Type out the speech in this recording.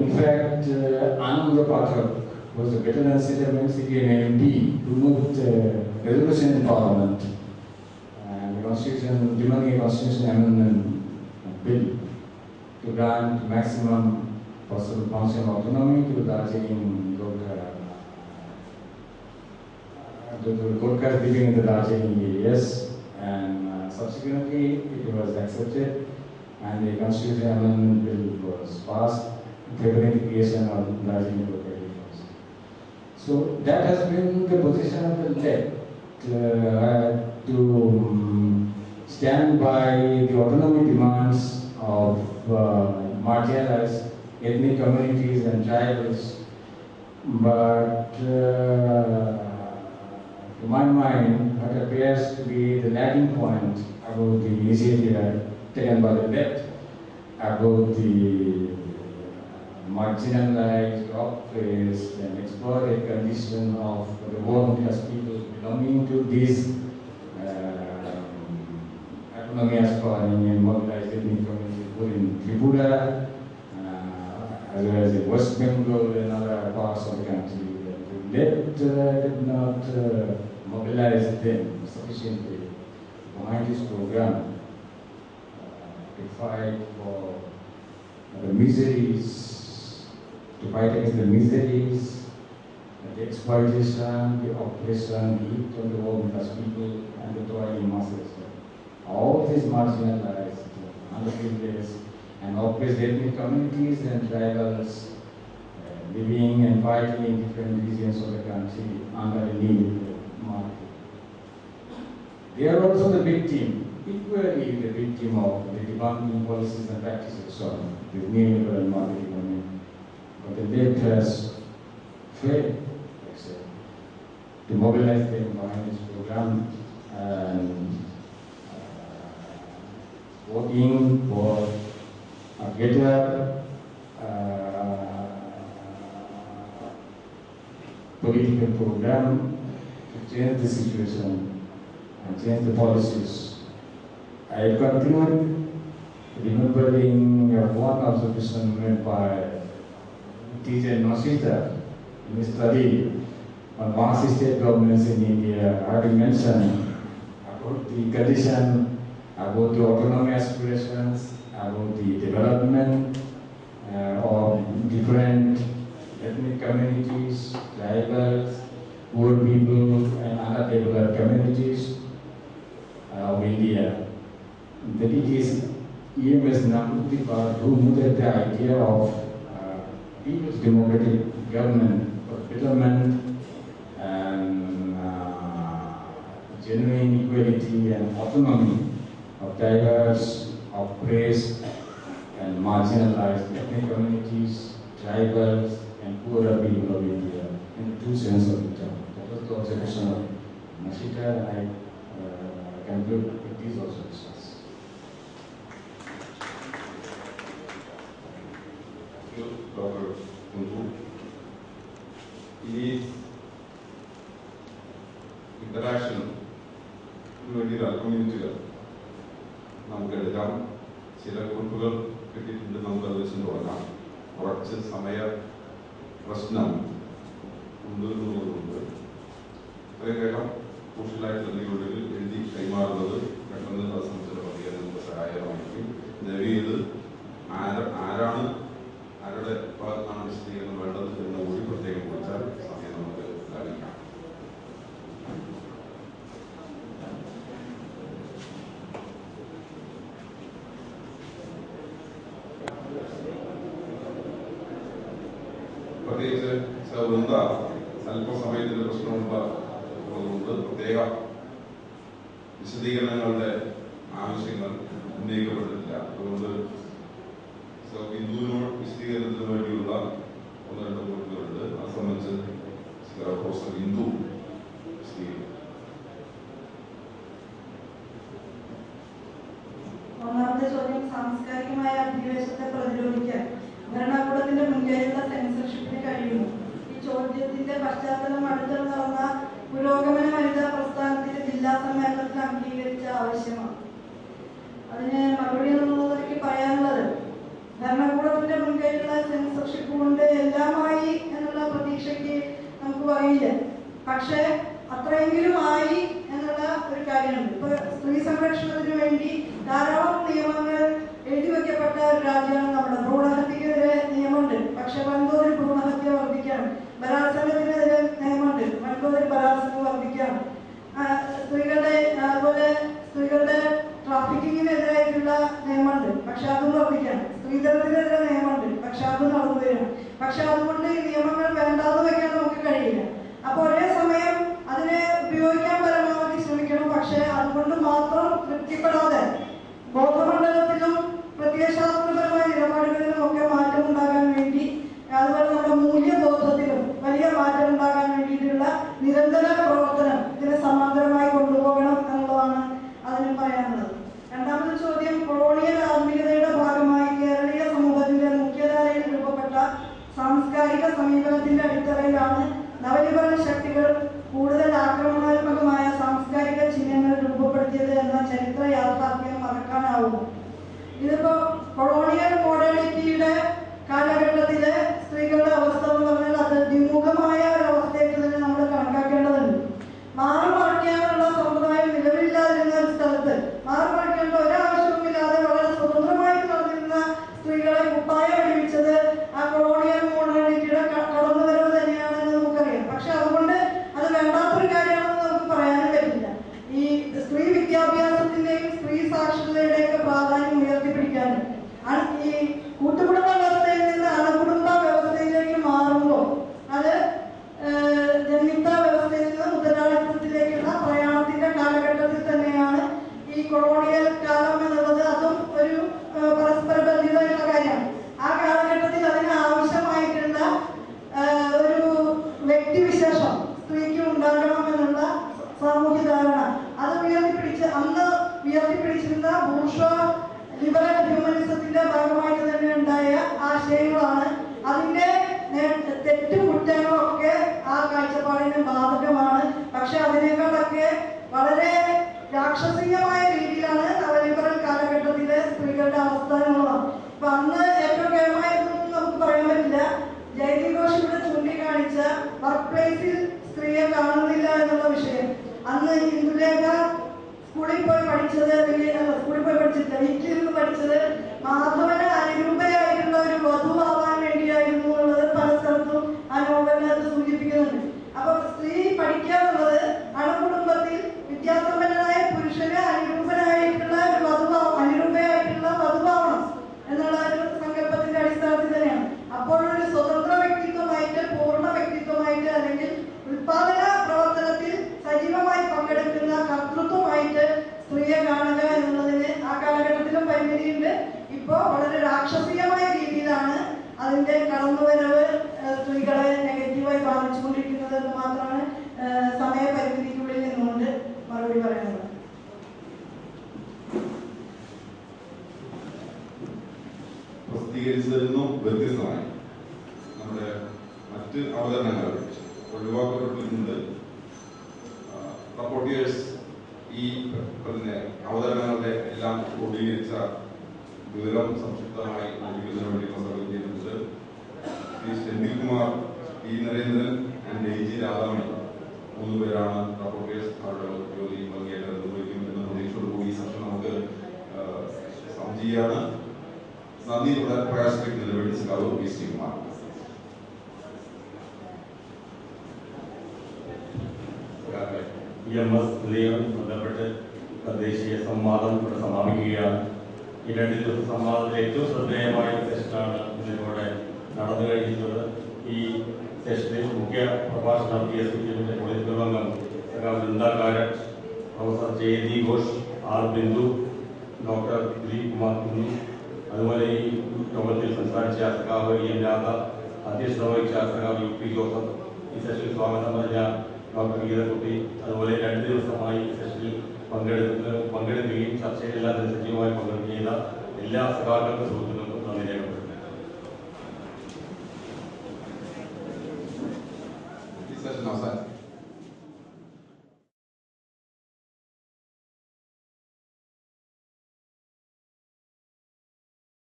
In fact, Ananda Pathak was a veteran citizen MP who moved resolution in Parliament and the Constitution, demanding a Constitution Amendment Bill to grant maximum possible functional autonomy to Darjeeling Gorkhas living in the Darjeeling areas, and subsequently it was accepted and the Constitution Amendment Bill was passed, favoring the creation of Darjeeling Gorkha Force. So that has been the position of the left to stand by the autonomy demands of marginalized ethnic communities and tribals, but to my mind, what appears to be the lagging point about the initiative taken by the left about the marginalized, oppressed, and exploited condition of the working-class people belonging to these autonomous and mobilized ethnic communities, both in Tripura, as well as in West Bengal and other parts of the country. The left did not mobilize them sufficiently behind this program to fight for the miseries, to fight against the miseries, the exploitation, the oppression, the hate on the working-class people and the toiling masses. All these marginalized, underprivileged, and oppressed ethnic communities and tribals living and fighting in different regions of the country under a new market. They are also the victim, equally the victim of the debunking policies and practices of the neoliberal market economy. But the left has failed, to mobilize them behind this program and working for a better political program to change the situation and change the policies. I conclude remembering one observation made by T.J. Nosita in his study on mass state governments in India, having mentioned about the condition, about the autonomy aspirations, about the development of different ethnic communities, tribals, poor people, and underdeveloped communities of India. That it is EMS Nambudipa who mooted the idea of people's democratic government for betterment and genuine equality and autonomy of diverse, oppressed, and marginalized ethnic communities, tribals, and poorer people of India, in the true sense of the term. That was the observation of Nashita, and I conclude with these observations. Thank you, Dr. Kundu. This interaction വേണ്ടി കമ്മ്യൂണിറ്റികൾ നമുക്കെടുക്കാം. ചില കുറിപ്പുകൾ കിട്ടിയിട്ടുണ്ട്, നമുക്കത് വെച്ച് തുടങ്ങാം. കുറച്ച് സമയ പ്രശ്നം ഉണ്ട് എന്നുള്ളതുകൊണ്ട് അത്രയും വേഗം ക്രൂഷ്യലായിട്ടുള്ള എന്തെങ്കിലും എഴുതി കൈമാറുന്നത് പെട്ടെന്ന് അത് സംബന്ധിച്ചുള്ള പ്രതികരണം നമുക്ക് സഹായകമായിരിക്കും. ദയവീത് ആരാണ് ആരുടെ ഭാഗത്താണ് വിശദീകരണം വേണ്ടത് എന്ന് കൂടി പ്രത്യേകം കുറിച്ചാൽ സമയം നമുക്ക് ലാഭിക്കാം. പ്രത്യേകിച്ച് വൃന്ദ അല്പസമയത്തിൻ്റെ പ്രശ്നമുള്ളതുകൊണ്ട് പ്രത്യേക വിശദീകരണങ്ങളുടെ ആവശ്യങ്ങൾ ഉന്നയിക്കപ്പെട്ടിട്ടില്ല. അതുകൊണ്ട് ബിന്ദുവിനോട് വിശദീകരണത്തിന് വേണ്ടിയുള്ള ഒന്ന് രണ്ട് കുറിപ്പുകളുണ്ട്. അത് സംബന്ധിച്ച് പ്രൊഫസർ ബിന്ദു വിശദീകരിക്കും. ഒന്നാമത്തെ ചോദ്യം, സാംസ്കാരികമായ അധിനിവേശത്തെ പ്രതിരോധിക്കാൻ ഭരണകൂടത്തിന്റെ മുൻകൈയുള്ള സെൻസർഷിപ്പിന് കഴിയുന്നു. ഈ ചോദ്യത്തിന്റെ പശ്ചാത്തലം അടുത്തിടെ നടന്ന പുരോഗമന വനിതാ പ്രസ്ഥാനത്തിന്റെ ജില്ലാ സമ്മേളനത്തിൽ അംഗീകരിച്ച ആവശ്യമാണ്. അതിന് മറുപടി എന്നുള്ളതൊക്കെ പറയാനുള്ളത്, ഭരണകൂടത്തിന്റെ മുൻകൈയിലുള്ള സെൻസർഷിപ്പ് കൊണ്ട് എല്ലാമായി എന്നുള്ള പ്രതീക്ഷയ്ക്ക് നമുക്ക് പറയില്ല. പക്ഷേ അത്രയെങ്കിലും ആയി എന്നുള്ള ഒരു കാര്യമുണ്ട്. ഇപ്പൊ സ്ത്രീ സംരക്ഷണത്തിന് വേണ്ടി ധാരാളം നിയമങ്ങൾ എഴുതി വെക്കപ്പെട്ട ഒരു രാജ്യമാണ് നമ്മുടെ. ഭ്രൂണഹത്യക്കെതിരെ നിയമമുണ്ട്, പക്ഷെ വൻതോതിൽ ഭ്രൂണഹത്യ വർദ്ധിക്കണം. ബലാത്സംഗത്തിനെതിരെ നിയമമുണ്ട്, വൻതോതിൽ ബലാത്സംഗം വർദ്ധിക്കണം. സ്ത്രീകളുടെ അതുപോലെ സ്ത്രീകളുടെ ട്രാഫിക്കിങ്ങിനെതിരായിട്ടുള്ള നിയമമുണ്ട്, പക്ഷെ അതും വർദ്ധിക്കണം. സ്ത്രീധനത്തിനെതിരെ നിയമമുണ്ട്, പക്ഷെ അതും നടന്നു വരണം. പക്ഷെ അതുകൊണ്ട് ഈ നിയമങ്ങൾ വേണ്ടാന്ന് വെക്കാൻ നമുക്ക് കഴിയില്ല. അപ്പൊ ഒരേ സമയം അതിനെ ഉപയോഗിക്കാൻ പരമാവധി ശ്രമിക്കണം. പക്ഷെ അതുകൊണ്ട് മാത്രം തൃപ്തിപ്പെടാതെ ബോധമണ്ഡലത്തിലും പ്രത്യയശാസ്ത്രപരമായ നിലപാടുകളിലും ഒക്കെ മാറ്റം ഉണ്ടാകാൻ വേണ്ടി, അതുപോലെ നമ്മുടെ മൂല്യബോധത്തിലും വലിയ മാറ്റം ഉണ്ടാകാൻ വേണ്ടിയിട്ടുള്ള നിരന്തര പ്രവർത്തനം ഇതിനെ സമാന്തരമായി കൊണ്ടുപോകണം എന്നുള്ളതാണ് അതിന് പറയാനുള്ളത്. രണ്ടാമത്തെ ചോദ്യം, കൊളോണിയൽ ആധുനികതയുടെ ഭാഗമായി കേരളീയ സമൂഹത്തിന്റെ മുഖ്യധാരയിൽ രൂപപ്പെട്ട സാംസ്കാരിക സമീപനത്തിന്റെ അടിത്തറയിലാണ് നവലിബറൽ ശക്തികൾ കൂടുതൽ ആക്രമണാത്മകമായ സാംസ്കാരിക ചിഹ്നങ്ങൾ രൂപപ്പെടുത്തിയത് എന്ന ചരിത്ര യാഥാർത്ഥ്യം മറക്കാനാവുന്നു. ഇതിപ്പോ കൊളോണിയൽ മോഡേണിറ്റിയുടെ കാലഘട്ടത്തിലെ സ്ത്രീകളുടെ അവസ്ഥ എന്ന് പറഞ്ഞാൽ അത് വിമുഖമായ ഒരവസ്ഥയായിട്ട് തന്നെ നമ്മൾ കണക്കാക്കേണ്ടതുണ്ട്. മാറുമറിക്കാനുള്ള സമ്പ്രദായം നിലവിലില്ലാതിരുന്ന ഒരു സ്ഥലത്ത് മാറുമറിക്കേണ്ട ഒരാവശ്യവുമില്ലാതെ വളരെ സ്വതന്ത്രമായി നടന്നിരുന്ന സ്ത്രീകളെ കുപ്പായ അണിയിച്ചത് ആ കൊളോണിയൽ മോഡേണിറ്റിയുടെ കടന്നുവരവ് തന്നെയാണെന്ന് നമുക്കറിയാം. പക്ഷെ അതുകൊണ്ട് അത് വേണ്ടാത്തൊരു കാര്യമാണെന്ന് നമുക്ക് പറയാനും പറ്റില്ല. ഈ സ്ത്രീ വിദ്യാഭ്യാസത്തിന്റെയും സ്ത്രീ സാക്ഷരതയുടെയൊക്കെ പ്രാധാന്യം ഉയർത്തിപ്പിടിക്കാനും ഈ കൂട്ടുകുടുംബ വ്യവസ്ഥയിൽ നിന്ന് അണുകുടുംബ വ്യവസ്ഥയിലേക്ക് മാറുമ്പോൾ അത് ജന്മിത്ത വ്യവസ്ഥയിൽ നിന്ന് മുതലാളിത്തത്തിലേക്കുള്ള പ്രയാണത്തിന്റെ കാലഘട്ടത്തിൽ തന്നെയാണ് ഈ കൊളോണിയൽ കാലം എന്നുള്ളത്. അതും ഒരു പരസ്പര ബന്ധിതമായിട്ടുള്ള കാര്യമാണ്. ആ കാലഘട്ടത്തിൽ അതിന് ആവശ്യമായിട്ടുള്ള ഒരു വ്യക്തിവിശേഷം സ്ത്രീക്ക് ഉണ്ടാകണമെന്നുള്ള സാമൂഹ്യ ധാരണ അത് അന്ന് ഉയർത്തിപ്പിടിച്ചിരുന്ന ബൂർഷ്വാ ലിബറൽ ഹ്യൂമനിസത്തിന്റെ ഭാഗമായിട്ട് തന്നെ ഉണ്ടായ ആശയങ്ങളാണ്. അതിന്റെ തെറ്റും കുറ്റങ്ങളൊക്കെ ആ കാഴ്ചപ്പാടിന് ബാധകമാണ്. പക്ഷെ അതിനേക്കാളൊക്കെ വളരെ രാക്ഷസീയമായ രീതിയിലാണ് നവലിബറൽ കാലഘട്ടത്തിലെ സ്ത്രീകളുടെ അവസ്ഥ എന്നുള്ളതാണ്. അപ്പൊ അന്ന് ഏറ്റവും കേരളമായതൊന്നും നമുക്ക് പറയാൻ പറ്റില്ല. ജയതി ഘോഷ് ഇവിടെ ചൂണ്ടിക്കാണിച്ച വർക്ക് പ്ലേസിൽ സ്ത്രീയെ കാണുന്നില്ല എന്നുള്ള വിഷയം, അന്ന് ഇന്ദുലേഖ സ്കൂളിൽ പോയി പഠിച്ചിട്ടില്ല, വീട്ടിലിരുന്ന് പഠിച്ചത് മാധവന് അനുരൂപയായിട്ടുള്ള ഒരു വധുവാവാൻ വേണ്ടിയായിരുന്നു എന്നുള്ളത് പല സ്ഥലത്തും ആ നോവലിനകത്ത് സൂചിപ്പിക്കുന്നുണ്ട്. അപ്പൊ സ്ത്രീ പഠിക്കുക എന്നുള്ളത് അണുകുടുംബത്തിൽ വിദ്യാസമ്പന്നനായ പുരുഷന് അനുരൂപയായിട്ടുള്ള വധുവാവണം എന്നുള്ള ഒരു സങ്കല്പത്തിന്റെ അടിസ്ഥാനത്തിൽ തന്നെയാണ്. അപ്പോഴൊരു സ്വതന്ത്ര വ്യക്തിത്വമായിട്ട്, പൂർണ്ണ വ്യക്തിത്വമായിട്ട്, അല്ലെങ്കിൽ ഉത്പാദന പ്രവർത്തനത്തിൽ സജീവമായി പങ്കെടുക്കുന്ന കർത്തൃത്വമായിട്ട് സ്ത്രീയെ കാണുക എന്നുള്ളതിന് ആ കാലഘട്ടത്തിലും പരിമിതിയുണ്ട്. ഇപ്പോ വളരെ രാക്ഷസീയമായ രീതിയിലാണ് അതിന്റെ കടന്നുവരവ് സ്ത്രീകളെ നെഗറ്റീവായി ബാധിച്ചുകൊണ്ടിരിക്കുന്നത് എന്ന് മാത്രമാണ് സമയപരിമിതിക്കുള്ളിൽ നിന്നുകൊണ്ട് മറുപടി പറയുന്നത്. പ്രസിദ്ധീകരിച്ചതിൽ നിന്നും വ്യത്യസ്തമായി നമ്മുടെ മറ്റ് അവതരണങ്ങൾ ഒഴിവാക്കപ്പെട്ടിട്ടുണ്ട്. റിപ്പോർട്ടേഴ്സ് ഈ അവതരണങ്ങളുടെ എല്ലാം ക്രോഡീകരിച്ച വിവരം സംക്ഷിപ്തമായി നൽകുന്നതിന് വേണ്ടി പ്രസംഗം ചെയ്തിട്ടുണ്ട് Shri Senthilkumar, P Narendran and A G Radhamani 3 പേരാണ് റിപ്പോർട്ടേഴ്സ്. അവരുടെ ജോലി ഭംഗിയായിട്ട് നിർവഹിക്കും എന്ന പ്രതീക്ഷയോടുകൂടി ഈ സെഷൻ നമുക്ക് സംജീയാണ്. നന്ദി. പ്രകാശിപ്പിക്കുന്നതിന് വേണ്ടി ശ്രീ പി ശ്രീകുമാർ. EMS ബന്ധപ്പെട്ട് തദ്ദേശീയ സംവാദം ഇവിടെ സമാപിക്കുകയാണ്. ഈ 2 ദിവസ സംവാദത്തിൽ ഏറ്റവും ശ്രദ്ധേയമായ സെഷനാണ് ഇതിലൂടെ നടന്നു കഴിഞ്ഞിട്ടുള്ളത്. ഈ സെഷനിൽ മുഖ്യ പ്രഭാഷണം നടത്തിയ സിപിഎമ്മിന്റെ പൊളിറ്റ് അംഗം Brinda Karat, professor Jayati Ghosh, R Bindu, doctor Dileep Kumar Kunhi, അതുപോലെ ഈ യോഗത്തിൽ സംസാരിച്ച സഖാവ് എൻ രാധ, അധ്യക്ഷത വഹിച്ച സഖാവ് UP ജോസഫ്, ഈ സെഷനിൽ സ്വാഗതം പറഞ്ഞ ഡോക്ടർ ഗീതക്കുട്ടി, അതുപോലെ 2 ദിവസമായി സെഷനിൽ പങ്കെടുക്കുകയും ചർച്ചയിലെല്ലാം സജീവമായി പങ്കെടുക്കുകയും ചെയ്ത എല്ലാ സഖാക്കൾക്കും സുഹൃത്തുക്കൾക്കും നന്ദി രേഖപ്പെടുത്തുന്നു. ഈ സെഷൻ അവസാനം